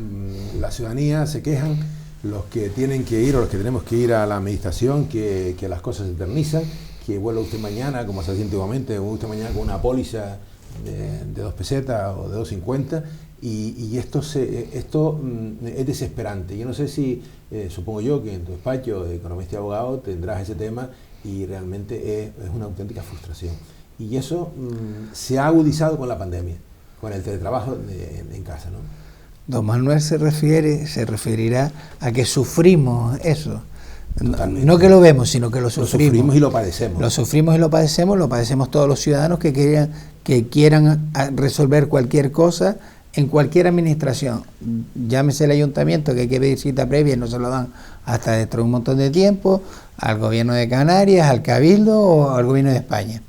La ciudadanía se quejan, los que tienen que ir o los que tenemos que ir a la administración, que las cosas se eternizan, que vuelva usted mañana, como se hacía antiguamente, vuelva usted mañana con una póliza de 2 pesetas o de 2,50, y esto es desesperante. Yo no sé si, supongo yo que en tu despacho de economista y abogado tendrás ese tema, y realmente es una auténtica frustración. Y eso se ha agudizado con la pandemia, con el teletrabajo en casa, ¿no? Don Manuel se referirá a que sufrimos eso. No que lo vemos, sino que lo sufrimos. Lo sufrimos y lo padecemos. Lo sufrimos y lo padecemos todos los ciudadanos que quieran resolver cualquier cosa en cualquier administración. Llámese el ayuntamiento, que hay que pedir cita previa y no se lo dan hasta dentro de un montón de tiempo, al gobierno de Canarias, al Cabildo o al gobierno de España.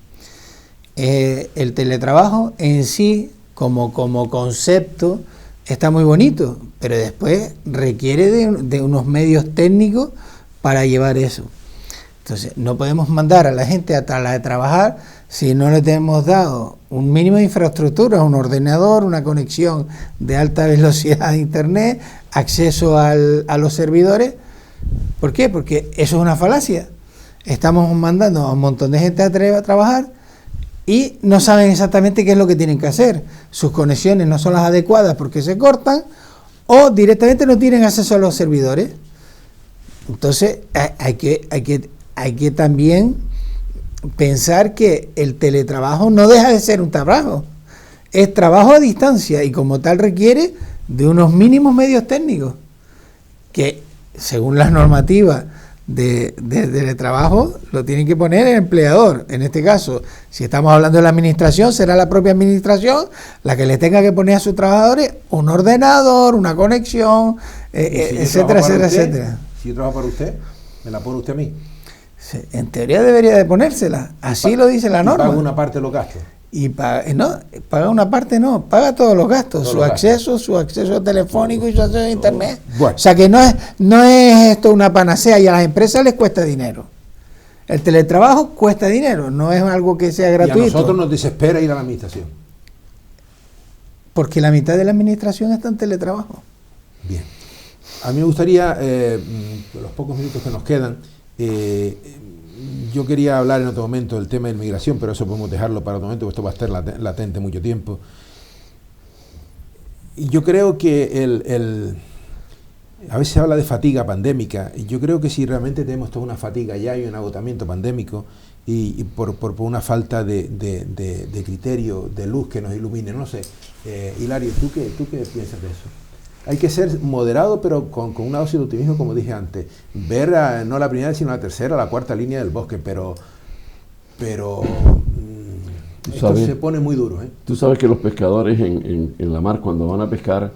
El teletrabajo en sí, como concepto, está muy bonito, pero después requiere de unos medios técnicos para llevar eso. Entonces, no podemos mandar a la gente a trabajar si no le tenemos dado un mínimo de infraestructura, un ordenador, una conexión de alta velocidad de internet, acceso a los servidores. ¿Por qué? Porque eso es una falacia. Estamos mandando a un montón de gente a trabajar y no saben exactamente qué es lo que tienen que hacer. Sus conexiones no son las adecuadas porque se cortan o directamente no tienen acceso a los servidores. Entonces hay que también pensar que el teletrabajo no deja de ser un trabajo, es trabajo a distancia y como tal requiere de unos mínimos medios técnicos que según las normativas de teletrabajo lo tienen que poner el empleador. En este caso, si estamos hablando de la administración, será la propia administración la que le tenga que poner a sus trabajadores un ordenador, una conexión, etcétera, etcétera. Si yo trabajo para usted, ¿me la pone usted a mí? En teoría debería de ponérsela, así lo dice la norma. ¿Paga una parte de los gastos? Y paga una parte no, paga todos los gastos, su acceso telefónico y su acceso a internet. Bueno. O sea que no es esto una panacea y a las empresas les cuesta dinero. El teletrabajo cuesta dinero, no es algo que sea gratuito. Y a nosotros nos desespera ir a la administración. Porque la mitad de la administración está en teletrabajo. Bien. A mí me gustaría, los pocos minutos que nos quedan, yo quería hablar en otro momento del tema de inmigración, pero eso podemos dejarlo para otro momento, porque esto va a estar latente mucho tiempo. Y yo creo que a veces se habla de fatiga pandémica, y yo creo que si realmente tenemos toda una fatiga ya y un agotamiento pandémico, y por una falta de criterio, de luz que nos ilumine, no sé. Hilario, ¿tú qué piensas de eso? Hay que ser moderado, pero con una dosis de optimismo, como dije antes. Ver no la primera, sino la tercera, la cuarta línea del bosque, pero esto se pone muy duro. Tú sabes que los pescadores en la mar, cuando van a pescar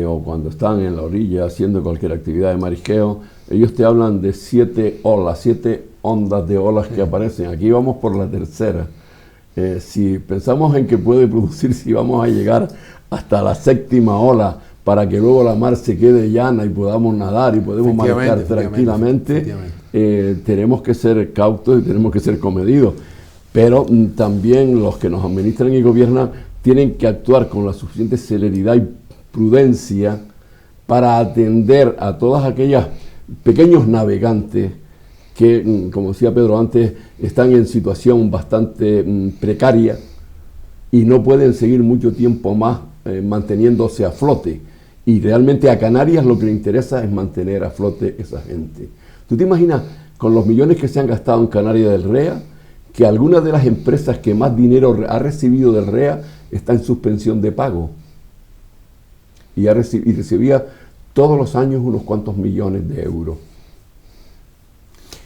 o cuando están en la orilla haciendo cualquier actividad de marisqueo, ellos te hablan de 7 olas, 7 ondas de olas que aparecen. Aquí vamos por la tercera. Si pensamos en que puede producir, si vamos a llegar hasta la 7ª ola, para que luego la mar se quede llana y podamos nadar y podemos manejar tranquilamente, tenemos que ser cautos y tenemos que ser comedidos. Pero también los que nos administran y gobiernan tienen que actuar con la suficiente celeridad y prudencia para atender a todas aquellas pequeños navegantes que, como decía Pedro antes, están en situación bastante precaria y no pueden seguir mucho tiempo más manteniéndose a flote. Y realmente a Canarias lo que le interesa es mantener a flote esa gente. ¿Tú te imaginas con los millones que se han gastado en Canarias del REA, que algunas de las empresas que más dinero ha recibido del REA está en suspensión de pago? Y recibía todos los años unos cuantos millones de euros.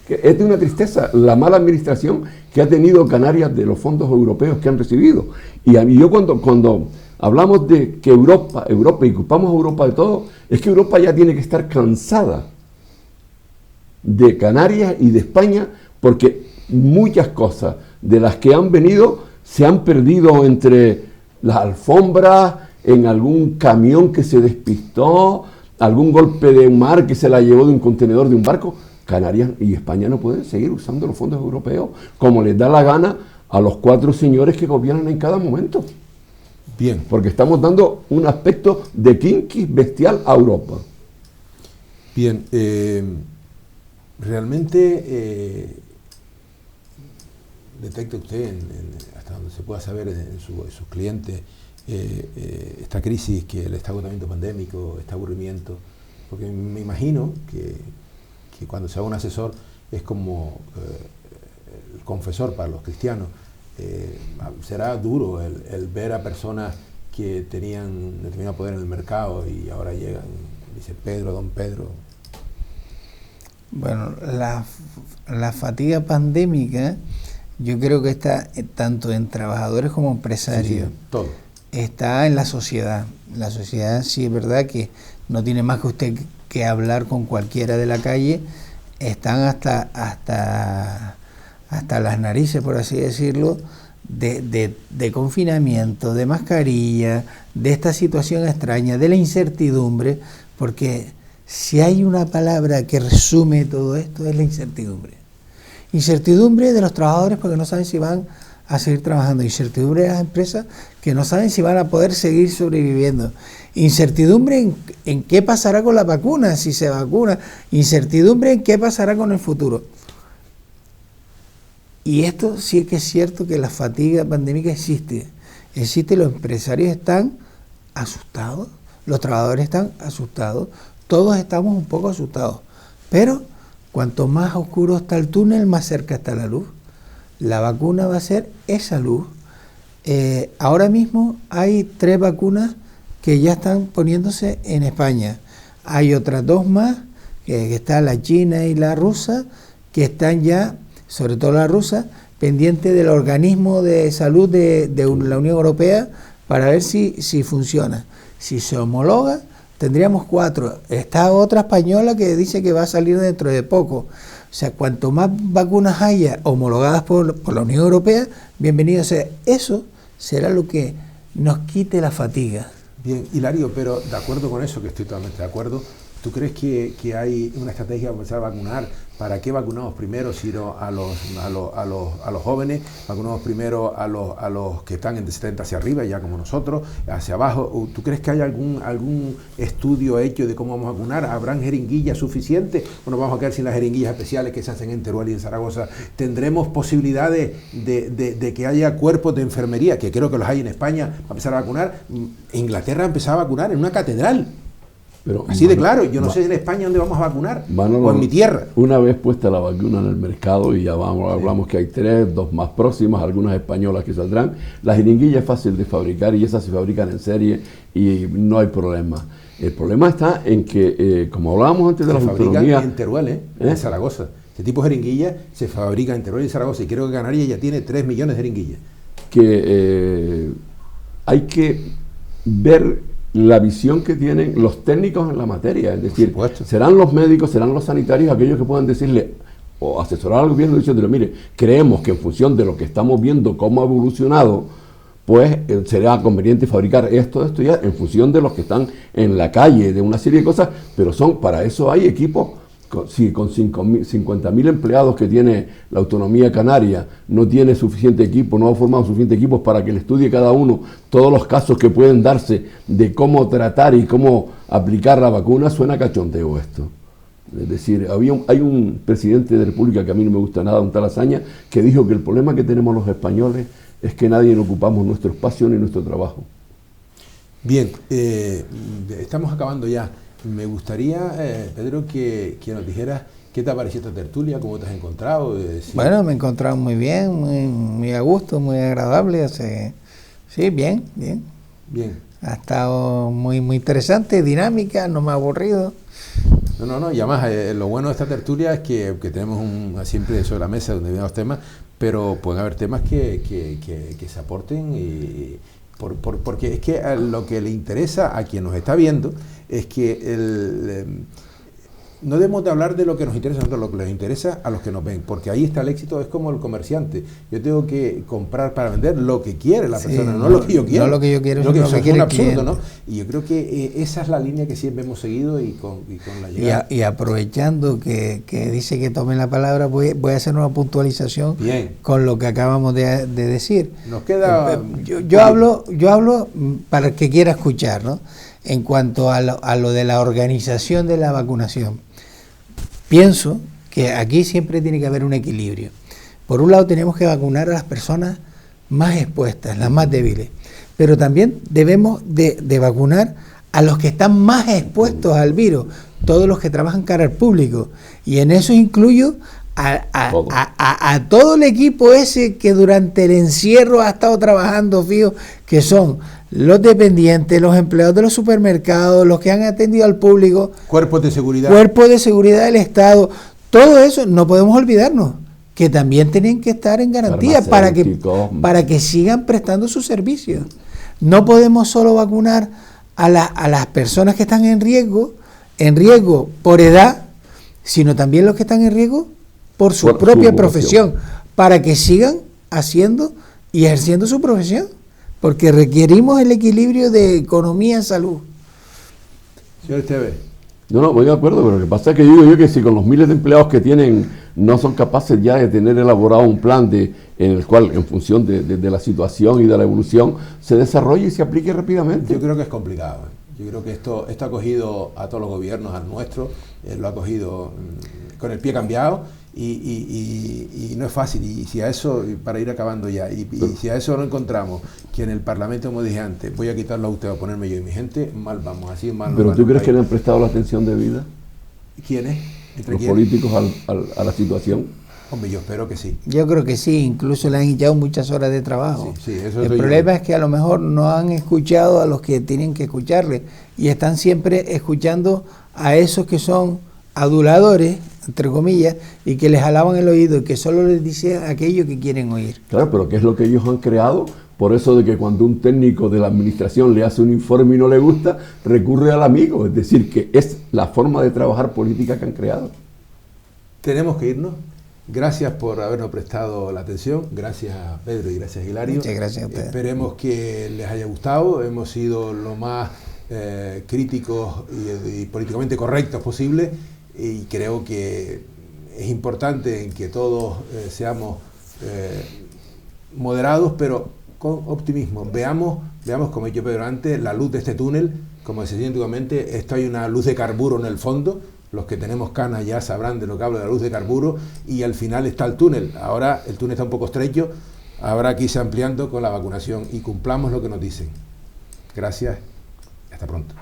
Es de una tristeza la mala administración que ha tenido Canarias de los fondos europeos que han recibido. Y a mí, yo cuando hablamos de que Europa y culpamos a Europa de todo, es que Europa ya tiene que estar cansada de Canarias y de España, porque muchas cosas de las que han venido se han perdido entre las alfombras, en algún camión que se despistó, algún golpe de mar que se la llevó de un contenedor de un barco. Canarias y España no pueden seguir usando los fondos europeos como les da la gana a los 4 señores que gobiernan en cada momento. Bien. Porque estamos dando un aspecto de kinky bestial a Europa. Bien, realmente detecta usted, hasta donde se pueda saber en sus clientes, esta crisis, que el agotamiento pandémico, este aburrimiento, porque me imagino que cuando se haga un asesor es como el confesor para los cristianos. Será duro el ver a personas que tenían determinado poder en el mercado y ahora llegan, dice Pedro, don Pedro. Bueno, la fatiga pandémica yo creo que está tanto en trabajadores como empresarios. Sí, todo. Está en la sociedad. La sociedad sí es verdad que no tiene más que usted que hablar con cualquiera de la calle. Están hasta las narices, por así decirlo, de confinamiento, de mascarilla, de esta situación extraña, de la incertidumbre, porque si hay una palabra que resume todo esto es la incertidumbre. Incertidumbre de los trabajadores porque no saben si van a seguir trabajando, incertidumbre de las empresas que no saben si van a poder seguir sobreviviendo, incertidumbre en qué pasará con la vacuna, si se vacuna, incertidumbre en qué pasará con el futuro. Y esto sí que es cierto que la fatiga pandémica existe, los empresarios están asustados, los trabajadores están asustados, todos estamos un poco asustados, pero cuanto más oscuro está el túnel, más cerca está la luz. La vacuna va a ser esa luz. Ahora mismo hay 3 vacunas que ya están poniéndose en España. Hay otras 2 más, que está la china y la rusa, que están ya, sobre todo la rusa, pendiente del organismo de salud de la Unión Europea para ver si funciona. Si se homologa, tendríamos 4. Está otra española que dice que va a salir dentro de poco. O sea, cuanto más vacunas haya homologadas por la Unión Europea, bienvenido sea. Eso será lo que nos quite la fatiga. Bien, Hilario, pero de acuerdo con eso, que estoy totalmente de acuerdo, ¿tú crees que hay una estrategia para empezar a vacunar? ¿Para qué vacunamos primero, Ciro, a los jóvenes? ¿Vacunamos primero a los que están de 70 hacia arriba, ya como nosotros, hacia abajo? ¿Tú crees que hay algún estudio hecho de cómo vamos a vacunar? ¿Habrán jeringuillas suficientes? ¿O nos vamos a quedar sin las jeringuillas especiales que se hacen en Teruel y en Zaragoza? ¿Tendremos posibilidades de que haya cuerpos de enfermería, que creo que los hay en España, para empezar a vacunar? Inglaterra empezaba a vacunar en una catedral. Pero así de claro, yo no sé en España dónde vamos a vacunar, o en mi tierra. Una vez puesta la vacuna en el mercado, y ya hablamos que hay 3, 2 más próximas, algunas españolas que saldrán, la jeringuilla es fácil de fabricar y esas se fabrican en serie y no hay problema. El problema está en que, como hablábamos antes de se las fabrican autonomías... en Teruel, en Zaragoza. Este tipo de jeringuillas se fabrica en Teruel y Zaragoza, y creo que Canarias ya tiene 3 millones de jeringuillas. Que hay que ver la visión que tienen los técnicos en la materia, es decir, serán los médicos, serán los sanitarios aquellos que puedan decirle o asesorar al gobierno diciéndole, mire, creemos que en función de lo que estamos viendo, cómo ha evolucionado, pues será conveniente fabricar esto ya, en función de los que están en la calle, de una serie de cosas, pero para eso hay equipos. Si con 50.000 empleados que tiene la autonomía canaria no tiene suficiente equipo, no ha formado suficiente equipos para que le estudie cada uno todos los casos que pueden darse de cómo tratar y cómo aplicar la vacuna, suena cachondeo esto. Es decir, hay un presidente de República que a mí no me gusta nada, un tal Azaña, que dijo que el problema que tenemos los españoles es que nadie ocupamos nuestro espacio ni nuestro trabajo. Bien, estamos acabando ya. Me gustaría, Pedro, que nos dijeras qué te ha parecido esta tertulia, cómo te has encontrado. Sí. Bueno, me he encontrado muy bien, muy a gusto, muy agradable. Sí, bien. Ha estado muy interesante, dinámica, no me ha aburrido. No, y además lo bueno de esta tertulia es que tenemos siempre sobre la mesa donde vienen los temas, pero pueden haber temas que se aporten porque es que lo que le interesa a quien nos está viendo es que no debemos de hablar de lo que nos interesa, sino de lo que les interesa a los que nos ven, porque ahí está el éxito. Es como el comerciante. Yo tengo que comprar para vender lo que quiere la persona, no lo que yo quiero. No lo que yo quiero, sino lo que quiere es un absurdo, cliente. ¿no? Y yo creo que esa es la línea que siempre hemos seguido y con la llegada. Y aprovechando que dice que tomen la palabra, voy a hacer una puntualización con lo que acabamos de decir. Nos queda... Yo hablo para el que quiera escuchar, ¿no? En cuanto a lo de la organización de la vacunación. Pienso que aquí siempre tiene que haber un equilibrio. Por un lado tenemos que vacunar a las personas más expuestas, las más débiles, pero también debemos de vacunar a los que están más expuestos al virus, todos los que trabajan cara al público, y en eso incluyo a todo el equipo ese que durante el encierro ha estado trabajando fijo, que son los dependientes, los empleados de los supermercados, los que han atendido al público, cuerpos de seguridad del Estado, todo eso no podemos olvidarnos que también tienen que estar en garantía para que sigan prestando sus servicios. No podemos solo vacunar a las personas que están en riesgo por edad, sino también los que están en riesgo por su propia profesión, para que sigan haciendo y ejerciendo su profesión, porque requerimos el equilibrio de economía-salud. Señor Esteves. No, voy de acuerdo, pero lo que pasa es que digo yo que si con los miles de empleados que tienen no son capaces ya de tener elaborado un plan en el cual, en función de la situación y de la evolución, se desarrolle y se aplique rápidamente. Yo creo que es complicado. Yo creo que esto ha cogido a todos los gobiernos, al nuestro, lo ha cogido con el pie cambiado y no es fácil. Y si a eso, para ir acabando ya, y si a eso no encontramos que en el Parlamento, como dije antes, voy a quitarlo a usted, a ponerme yo y mi gente, mal vamos, así mal. ¿Pero tú crees que le han prestado la atención debida? ¿Quiénes? Los políticos a la situación. Hombre, yo espero que sí. Yo creo que sí, incluso le han echado muchas horas de trabajo. Sí, eso el problema es que a lo mejor no han escuchado a los que tienen que escucharle y están siempre escuchando a esos que son aduladores, entre comillas, y que les alaban el oído y que solo les dicen aquello que quieren oír. Claro, pero ¿qué es lo que ellos han creado? Por eso de que cuando un técnico de la administración le hace un informe y no le gusta, recurre al amigo. Es decir, que es la forma de trabajar política que han creado. Tenemos que irnos. Gracias por habernos prestado la atención. Gracias a Pedro y gracias a Hilario. Muchas gracias a ustedes. Esperemos que les haya gustado. Hemos sido lo más críticos y políticamente correctos posible. Y creo que es importante en que todos seamos moderados, pero con optimismo. Veamos, como he dicho Pedro antes, la luz de este túnel. Como se decía antiguamente, esto hay una luz de carburo en el fondo. Los que tenemos canas ya sabrán de lo que hablo, de la luz de carburo, y al final está el túnel. Ahora el túnel está un poco estrecho, habrá que irse ampliando con la vacunación y cumplamos lo que nos dicen. Gracias, hasta pronto.